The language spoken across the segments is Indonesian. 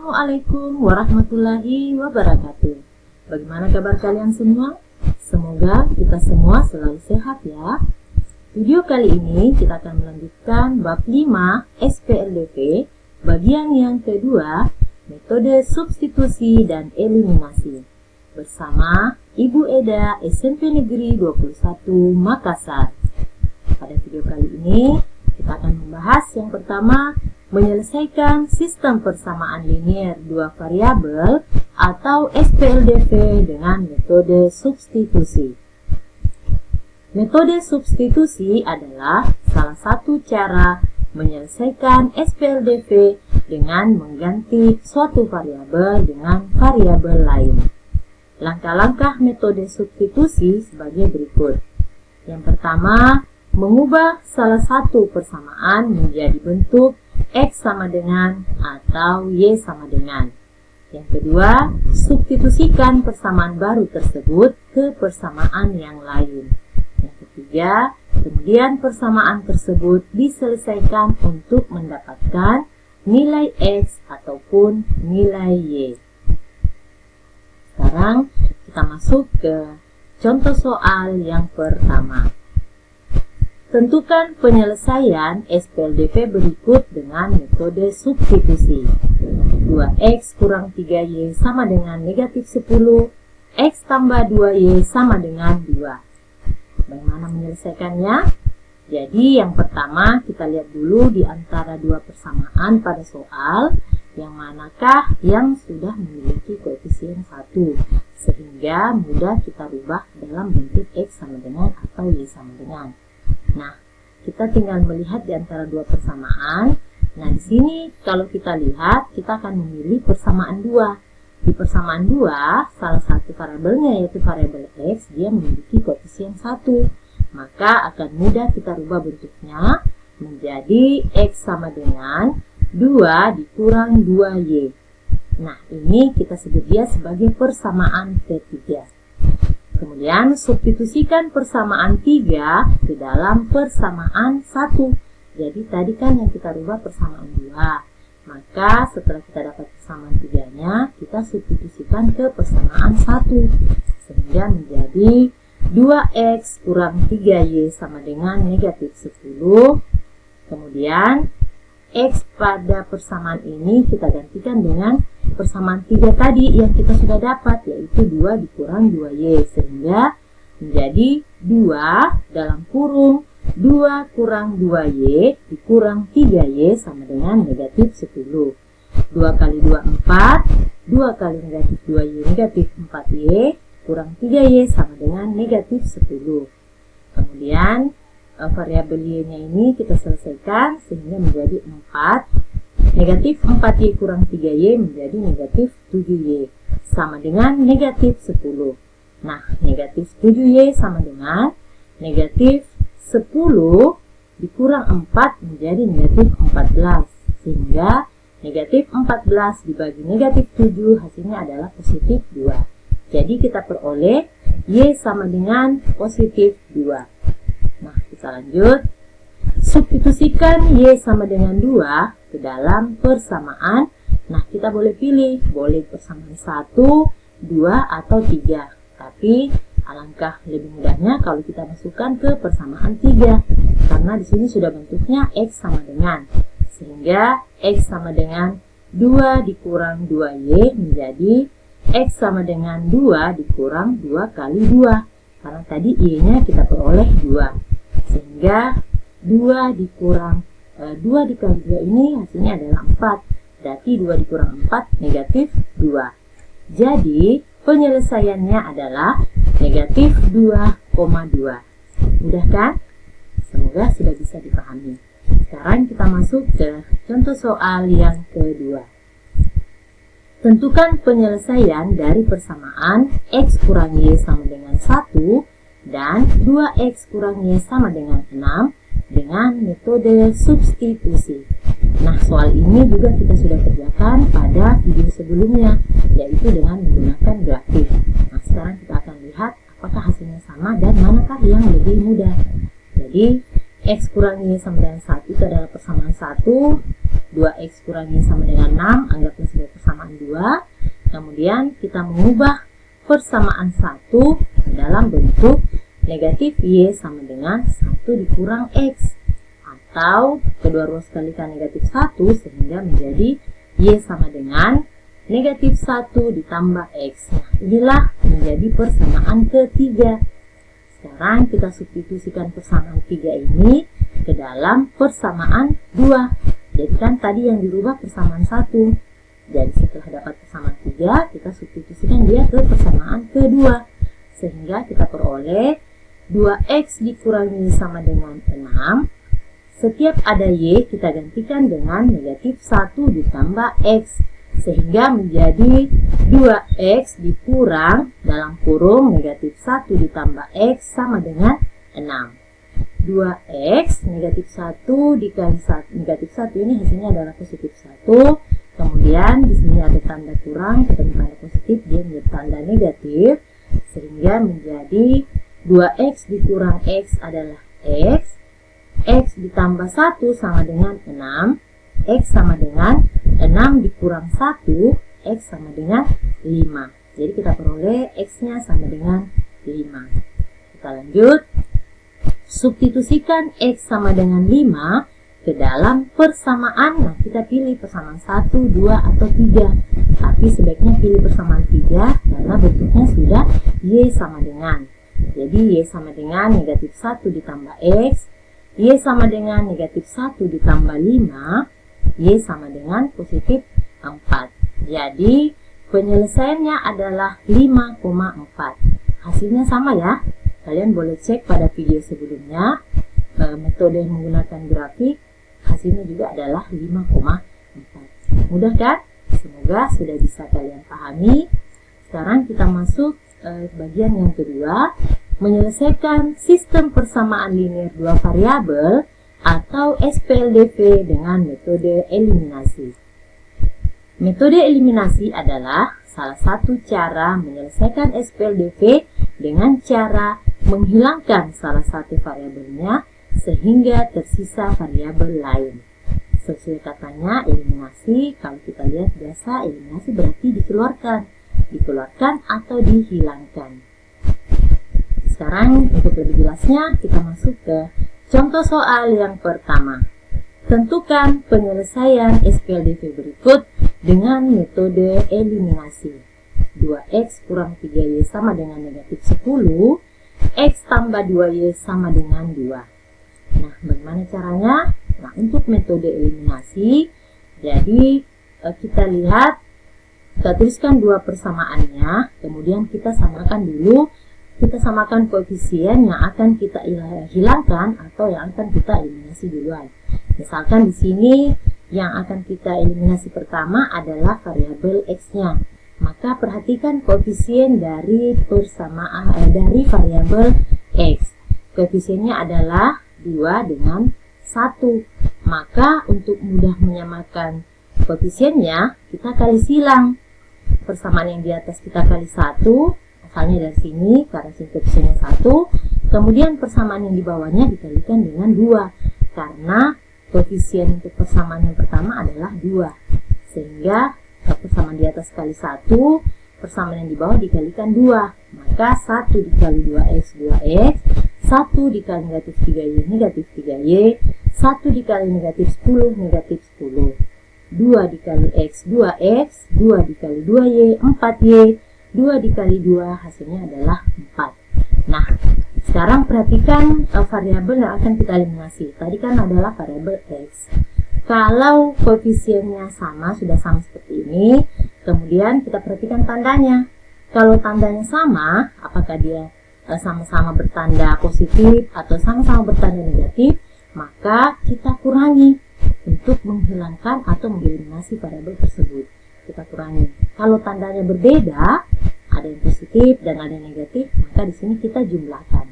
Assalamualaikum warahmatullahi wabarakatuh. Bagaimana kabar kalian semua? Semoga kita semua selalu sehat ya. Video kali ini kita akan melanjutkan bab 5 SPLDV bagian yang kedua, metode substitusi dan eliminasi, bersama Ibu Eda SMP Negeri 21 Makassar. Pada video kali ini kita akan membahas yang pertama, menyelesaikan sistem persamaan linier dua variabel atau SPLDV dengan metode substitusi. Metode substitusi adalah salah satu cara menyelesaikan SPLDV dengan mengganti suatu variabel dengan variabel lain. Langkah-langkah metode substitusi sebagai berikut. Yang pertama, mengubah salah satu persamaan menjadi bentuk X sama dengan atau Y sama dengan. Yang kedua, substitusikan persamaan baru tersebut ke persamaan yang lain. Yang ketiga, kemudian persamaan tersebut diselesaikan untuk mendapatkan nilai X ataupun nilai Y. Sekarang kita masuk ke contoh soal yang pertama. Tentukan penyelesaian SPLDV berikut dengan metode substitusi. 2X kurang 3Y sama dengan negatif 10, X tambah 2Y sama dengan 2. Bagaimana menyelesaikannya? Jadi yang pertama kita lihat dulu di antara dua persamaan pada soal, yang manakah yang sudah memiliki koefisien 1, sehingga mudah kita rubah dalam bentuk X sama dengan atau Y sama dengan. Nah, kita tinggal melihat di antara dua persamaan. Nah, di sini kalau kita lihat, kita akan memilih persamaan 2. Di persamaan 2, salah satu variabelnya yaitu variabel X, dia memiliki koefisien 1. Maka akan mudah kita rubah bentuknya menjadi X sama dengan 2 dikurang 2Y. Nah, ini kita sebut dia sebagai persamaan ketiga. Kemudian substitusikan persamaan 3 ke dalam persamaan 1. Jadi tadi kan yang kita rubah persamaan 2. Maka setelah kita dapat persamaan 3-nya, kita substitusikan ke persamaan 1. Sehingga menjadi 2X kurang 3Y sama dengan negatif 10. Kemudian X pada persamaan ini kita gantikan dengan persamaan 3 tadi yang kita sudah dapat, yaitu 2 dikurang 2Y, sehingga menjadi 2 dalam kurung 2 kurang 2Y dikurang 3Y sama dengan negatif 10. 2 kali 2 4, 2 kali negatif 2Y negatif 4Y kurang 3Y sama dengan negatif 10. Kemudian variabel Y-nya ini kita selesaikan sehingga menjadi 4. Negatif 4Y kurang 3Y menjadi negatif 7Y sama dengan negatif 10. Nah, negatif 7Y sama dengan negatif 10 dikurang 4 menjadi negatif 14. Sehingga negatif 14 dibagi negatif 7 hasilnya adalah positif 2. Jadi kita peroleh Y sama dengan positif 2. Nah, kita lanjut. Substitusikan Y sama dengan 2 ke dalam persamaan. Nah, kita boleh pilih, boleh persamaan 1, 2, atau 3. Tapi alangkah lebih mudahnya kalau kita masukkan ke persamaan 3. Karena di sini sudah bentuknya X sama dengan. Sehingga X sama dengan 2 dikurang 2Y menjadi X sama dengan 2 dikurang 2 kali 2. Karena tadi Y-nya kita peroleh 2. Sehingga 2 dikali 2 ini hasilnya adalah 4. Berarti 2 dikurang 4 negatif 2. Jadi penyelesaiannya adalah negatif 2,2. Mudah kan? Semoga sudah bisa dipahami. Sekarang kita masuk ke contoh soal yang kedua. Tentukan penyelesaian dari persamaan X kurang Y sama dengan 1 dan 2X kurang Y sama dengan 6 dengan metode substitusi. Nah, soal ini juga kita sudah kerjakan pada video sebelumnya, yaitu dengan menggunakan grafik. Nah, sekarang kita akan lihat apakah hasilnya sama dan manakah yang lebih mudah. Jadi, X kurang Y sama dengan 1 itu adalah persamaan 1, 2X kurang Y sama dengan 6, anggaplah sebagai persamaan persamaan 2. Kemudian kita mengubah persamaan 1 dalam bentuk negatif Y sama dengan 1 dikurang X. Atau kedua ruas kalikan negatif 1 sehingga menjadi Y sama dengan negatif 1 ditambah X. Nah, inilah menjadi persamaan ketiga. Sekarang kita substitusikan persamaan 3 ini ke dalam persamaan 2. Jadi kan tadi yang dirubah persamaan 1. Jadi setelah dapat persamaan 3, kita substitusikan dia ke persamaan kedua. Sehingga kita peroleh 2X dikurangi sama dengan 6. Setiap ada Y kita gantikan dengan negatif 1 ditambah X. Sehingga menjadi 2X dikurang dalam kurung negatif 1 ditambah X sama dengan 6. 2X negatif 1 dikali 1, negatif 1 ini hasilnya adalah positif 1. Kemudian di sini ada tanda kurang, ketemu tanda positif, dia menjadi tanda negatif. Sehingga menjadi 2X dikurang X adalah X. X ditambah 1 sama dengan 6. X sama dengan 6 dikurang 1, X sama dengan 5. Jadi kita peroleh X-nya sama dengan 5. Kita lanjut. Substitusikan X sama dengan 5 ke dalam persamaan. Nah, kita pilih persamaan 1, 2, atau 3. Tapi sebaiknya pilih persamaan 3 karena bentuknya sudah Y sama dengan. Jadi Y sama dengan negatif 1 ditambah X. Y sama dengan negatif 1 ditambah 5. Y sama dengan positif 4. Jadi penyelesaiannya adalah 5,4. Hasilnya sama ya. Kalian boleh cek pada video sebelumnya. Metode menggunakan grafik. Hasilnya juga adalah 5,4. Mudah kan? Semoga sudah bisa kalian pahami. Sekarang kita masuk bagian yang kedua. Menyelesaikan sistem persamaan linear dua variabel atau SPLDV dengan metode eliminasi. Metode eliminasi adalah salah satu cara menyelesaikan SPLDV dengan cara menghilangkan salah satu variabelnya sehingga tersisa variabel lain. Sesuai katanya eliminasi, kalau kita lihat biasa eliminasi berarti dikeluarkan atau dihilangkan. Sekarang untuk lebih jelasnya kita masuk ke contoh soal yang pertama. Tentukan penyelesaian SPLDV berikut dengan metode eliminasi. 2X kurang 3Y sama dengan negatif 10. X tambah 2Y sama dengan 2. Nah, bagaimana caranya? Nah, untuk metode eliminasi, jadi kita lihat, kita tuliskan dua persamaannya, kemudian kita samakan dulu. Kita samakan koefisien yang akan kita hilangkan atau yang akan kita eliminasi duluan. Misalkan di sini yang akan kita eliminasi pertama adalah variabel X-nya. Maka perhatikan koefisien dari dari variabel X. Koefisiennya adalah 2 dengan 1. Maka untuk mudah menyamakan koefisiennya, kita kali silang. Persamaan yang di atas kita kali 1. Asalnya dari sini, karena sini koefisiennya 1. Kemudian persamaan yang di bawahnya dikalikan dengan 2. Karena koefisien untuk persamaan yang pertama adalah 2. Sehingga persamaan di atas kali 1, persamaan yang di bawah dikalikan 2. Maka 1 dikali 2X, 2X. 1 dikali negatif 3Y, negatif 3Y. 1 dikali negatif 10, negatif 10. 2 dikali X, 2X. 2 dikali 2Y, 4Y. 2 dikali 2 hasilnya adalah 4. Nah, sekarang perhatikan variabel yang akan kita eliminasi. Tadi kan adalah variabel X. Kalau koefisiennya sama, sudah sama seperti ini, kemudian kita perhatikan tandanya. Kalau tandanya sama, apakah dia sama-sama bertanda positif atau sama-sama bertanda negatif, maka kita kurangi untuk menghilangkan atau mengeliminasi variabel tersebut. Kita kurangi. Kalau tandanya berbeda, ada yang positif dan ada yang negatif, maka di sini kita jumlahkan.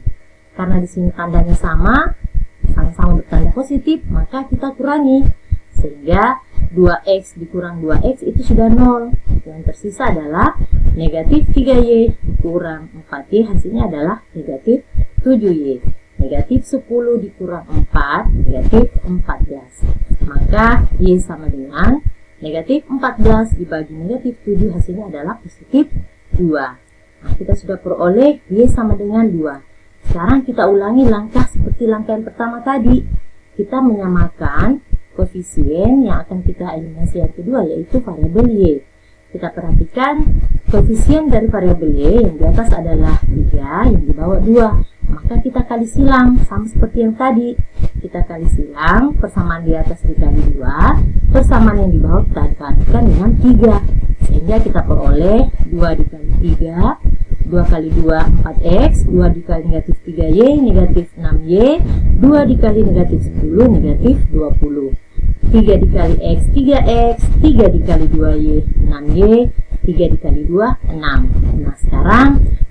Karena di sini tandanya sama-sama bertanda positif, maka kita kurangi. Sehingga 2X dikurang 2X itu sudah 0. Yang tersisa adalah negatif 3Y dikurang 4Y, hasilnya adalah negatif 7Y. Negatif 10 dikurang 4, negatif 14. Maka Y sama dengan Negatif 14 dibagi negatif 7 hasilnya adalah positif 2. Nah, kita sudah peroleh Y sama dengan 2. Sekarang kita ulangi langkah seperti langkah yang pertama tadi. Kita menyamakan koefisien yang akan kita eliminasi yang kedua, yaitu variabel Y. Kita perhatikan koefisien dari variabel Y yang di atas adalah 3, yang di bawah 2. Maka kita kali silang, sama seperti yang tadi. Kita kali silang, persamaan di atas dikali 2, persamaan yang di bawah kita kalikan dengan 3. Sehingga kita peroleh 2 dikali 3, 2 kali 2, 4x, 2 dikali negatif 3y, negatif 6y, 2 dikali negatif 10, negatif 20. 3 dikali x, 3x, 3 dikali 2y, 6y, 3 dikali 2, 6. Nah, sekarang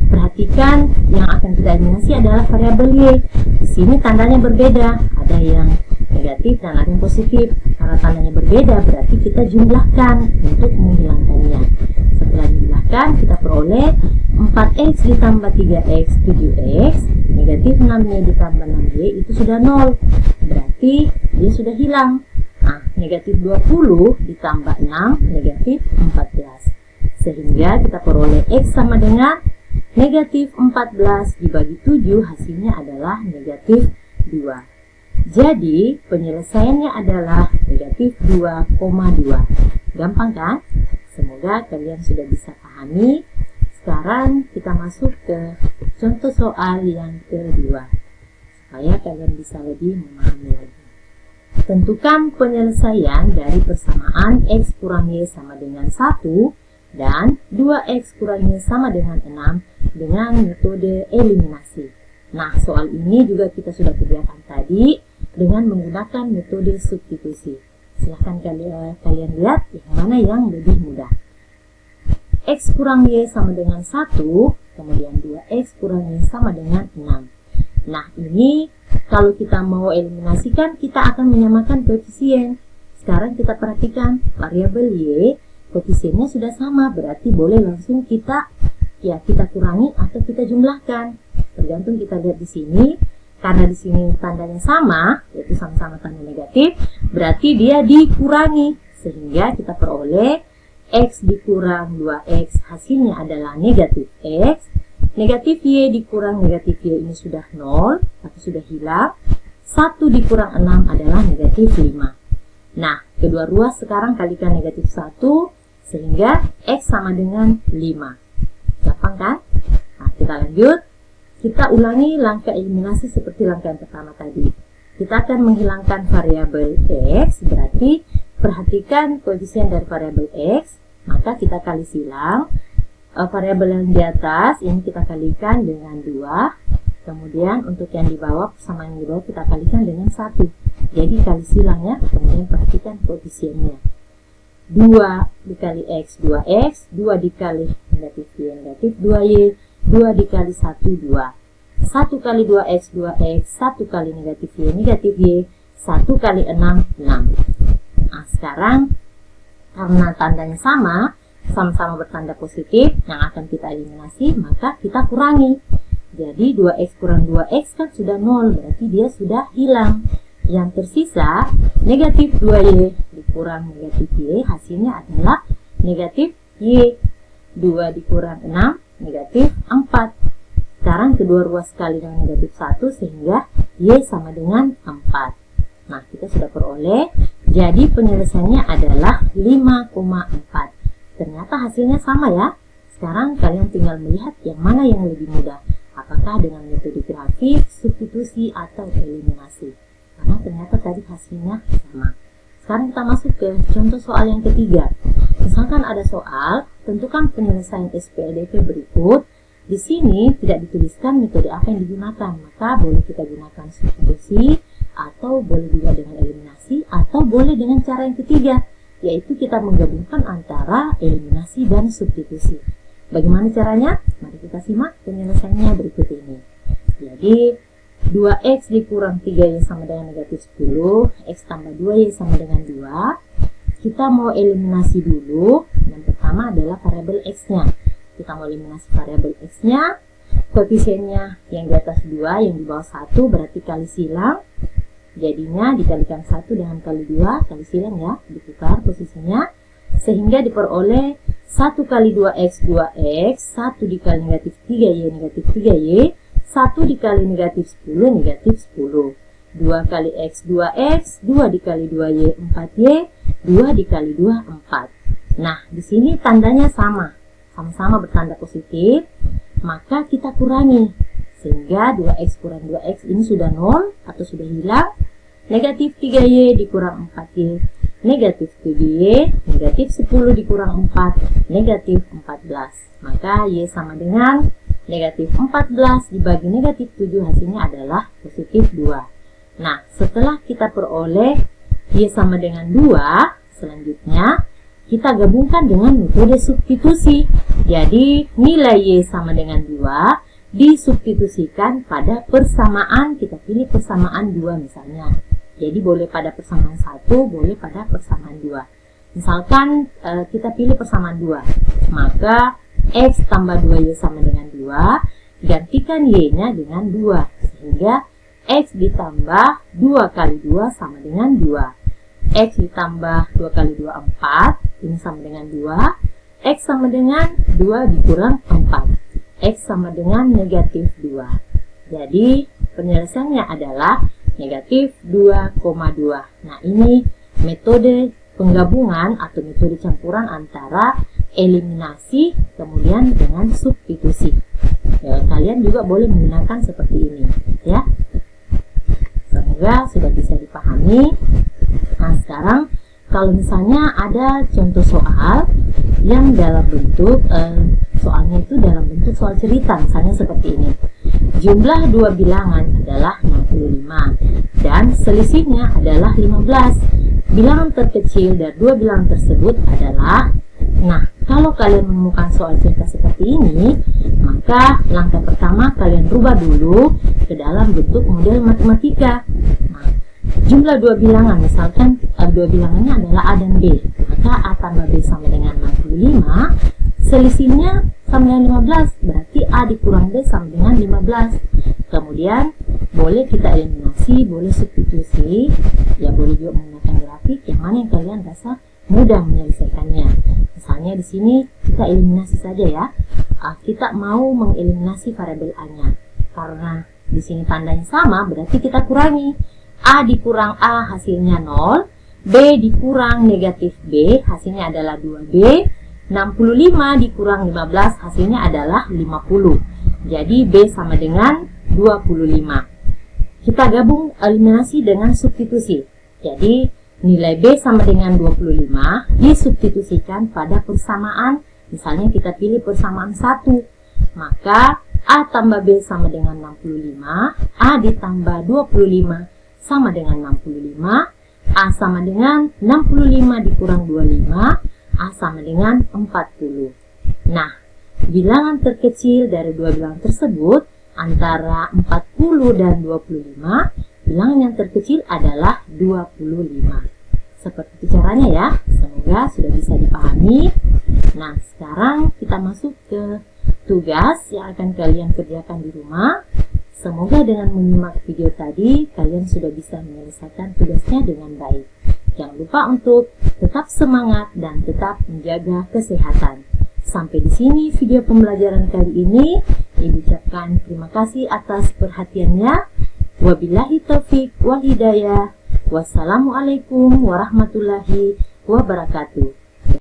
perhatikan yang akan kita eliminasi adalah variabel y. Di sini tandanya berbeda, ada yang negatif dan ada yang positif. Karena tandanya berbeda, berarti kita jumlahkan untuk menghilangkannya. Setelah dijumlahkan, kita peroleh 4x ditambah 3x, 7x, negatif 6y ditambah 6y, itu sudah 0. Berarti dia sudah hilang. Nah, negatif 20 ditambah 6, negatif 14. Sehingga kita peroleh x sama dengan negatif 14 dibagi 7, hasilnya adalah negatif 2. Jadi, penyelesaiannya adalah negatif 2,2. Gampang kan? Semoga kalian sudah bisa pahami. Sekarang kita masuk ke contoh soal yang kedua, supaya kalian bisa lebih memahami lagi. Tentukan penyelesaian dari persamaan x kurang y sama dengan 1 dan 2x kurang y sama dengan 6 dengan metode eliminasi. Nah, soal ini juga kita sudah kerjakan tadi dengan menggunakan metode substitusi. Silahkan kalian lihat yang mana yang lebih mudah. X kurang y sama dengan 1, kemudian 2x kurang y sama dengan 6. Nah, ini kalau kita mau eliminasikan, kita akan menyamakan koefisien. Sekarang kita perhatikan variabel y, koefisiennya sudah sama, berarti boleh langsung kita kurangi atau kita jumlahkan. Tergantung kita lihat di sini. Karena di sini tandanya sama, yaitu sama-sama tanda negatif, berarti dia dikurangi. Sehingga kita peroleh x dikurang 2x, hasilnya adalah negatif x. Negatif y dikurang negatif y ini sudah 0, atau sudah hilang. 1 dikurang 6 adalah negatif 5. Nah, kedua ruas sekarang kalikan negatif 1, sehingga x sama dengan 5. Gampang kan? Nah, kita lanjut. Kita ulangi langkah eliminasi seperti langkah yang pertama tadi. Kita akan menghilangkan variabel x, berarti perhatikan koefisien dari variabel x, maka kita kali silang. Variabel yang di atas ini kita kalikan dengan 2. Kemudian untuk yang di bawah, persamaan yang di bawah kita kalikan dengan 1. Jadi kali silangnya, kemudian perhatikan koefisiennya. 2 dikali x, 2x, 2 dikali negatif y, negatif 2y, 2 dikali 1, 2. 1 kali 2x, 2x, 1 kali negatif y, negatif y, 1 kali 6, 6. Nah, sekarang karena tandanya sama-sama bertanda positif yang akan kita eliminasi, maka kita kurangi. Jadi 2x kurang 2x kan sudah 0, berarti dia sudah hilang. Yang tersisa negatif 2y dikurang negatif y, hasilnya adalah negatif y. 2 dikurang 6, negatif 4. Sekarang kedua ruas sekali dengan negatif 1, sehingga y sama dengan 4. Nah, kita sudah peroleh. Jadi penyelesaiannya adalah 5,4. Ternyata hasilnya sama ya. Sekarang kalian tinggal melihat yang mana yang lebih mudah. Apakah dengan metode grafik, substitusi, atau eliminasi. Karena ternyata tadi hasilnya sama. Sekarang kita masuk ke contoh soal yang ketiga. Misalkan ada soal, tentukan penyelesaian SPLDV berikut. Di sini tidak dituliskan metode apa yang digunakan, maka boleh kita gunakan substitusi, atau boleh juga dengan eliminasi, atau boleh dengan cara yang ketiga, yaitu kita menggabungkan antara eliminasi dan substitusi. Bagaimana caranya? Mari kita simak penyelesaiannya berikut ini. Jadi 2x dikurang 3y sama dengan negatif 10, x tambah 2y sama dengan 2. Kita mau eliminasi dulu. Yang pertama adalah variabel x-nya. Kita mau eliminasi variabel x-nya. Koefisiennya yang di atas 2, yang di bawah 1, berarti kali silang. Jadinya dikalikan 1 dengan kali 2, kali silang ya, ditukar posisinya. sehingga diperoleh 1 kali 2x 2x, 1 dikali negatif 3y negatif 3y, 1 dikali negatif 10 negatif 10. 2 kali x 2x, 2 dikali 2y 4y, 2 dikali 2 4. Nah, di sini tandanya sama-sama bertanda positif, maka kita kurangi. Sehingga 2x kurang 2x ini sudah 0 atau sudah hilang. Negatif 3y dikurang 4y, negatif 7y, negatif 10 dikurang 4, negatif 14. Maka y sama dengan negatif 14 dibagi negatif 7, hasilnya adalah positif 2. Nah, setelah kita peroleh y sama dengan 2, selanjutnya kita gabungkan dengan metode substitusi. Jadi, nilai y sama dengan 2 disubstitusikan pada persamaan, kita pilih persamaan 2 misalnya. Jadi boleh pada persamaan 1, boleh pada persamaan 2. Misalkan kita pilih persamaan 2, maka x tambah 2y sama dengan 2, gantikan y-nya dengan 2, sehingga x ditambah 2 kali 2 sama dengan 2. X ditambah 2 kali 2, 4, ini sama dengan 2. X sama dengan 2 dikurang 4. X sama dengan negatif 2. Jadi penyelesaiannya adalah negatif 2,2. Nah, ini metode penggabungan atau metode campuran antara eliminasi kemudian dengan substitusi. Ya, kalian juga boleh menggunakan seperti ini, ya. Semoga sudah bisa dipahami. Nah, sekarang kalau misalnya ada contoh soal yang dalam bentuk soalnya itu dalam bentuk soal cerita, misalnya seperti ini. Jumlah dua bilangan adalah 65 dan selisihnya adalah 15. Bilangan terkecil dari dua bilangan tersebut adalah, nah, kalau kalian menemukan soal cerita seperti ini, maka langkah pertama kalian rubah dulu ke dalam bentuk model matematika. Nah, jumlah dua bilangan, misalkan dua bilangannya adalah A dan B, maka A tambah B sama dengan 65, selisihnya sama dengan 15, berarti A dikurang B sama dengan 15. Kemudian boleh kita eliminasi, boleh substitusi, ya boleh juga menggunakan grafik, yang mana yang kalian rasa mudah menyelesaikannya. Misalnya di sini kita eliminasi saja ya. Kita mau mengeliminasi variabel A-nya. Karena di sini tandanya sama, berarti kita kurangi. A dikurang A hasilnya 0, B dikurang negatif B hasilnya adalah 2B, 65 dikurang 15 hasilnya adalah 50. Jadi B sama dengan 25. Kita gabung eliminasi dengan substitusi. Jadi nilai B sama dengan 25 disubstitusikan pada persamaan. Misalnya kita pilih persamaan 1. Maka A tambah B sama dengan 65, A ditambah 25 sama dengan 65, A sama dengan 65 dikurang 25, A sama dengan 40. Nah, bilangan terkecil dari dua bilangan tersebut antara 40 dan 25, bilangan yang terkecil adalah 25. Seperti itu caranya ya. Semoga sudah bisa dipahami. Nah, sekarang kita masuk ke tugas yang akan kalian kerjakan di rumah. Semoga dengan menyimak video tadi, kalian sudah bisa menyelesaikan tugasnya dengan baik. Jangan lupa untuk tetap semangat dan tetap menjaga kesehatan. Sampai di sini video pembelajaran kali ini. Ibu ucapkan terima kasih atas perhatiannya. Wabillahi taufiq wal hidayah. Wassalamualaikum warahmatullahi wabarakatuh.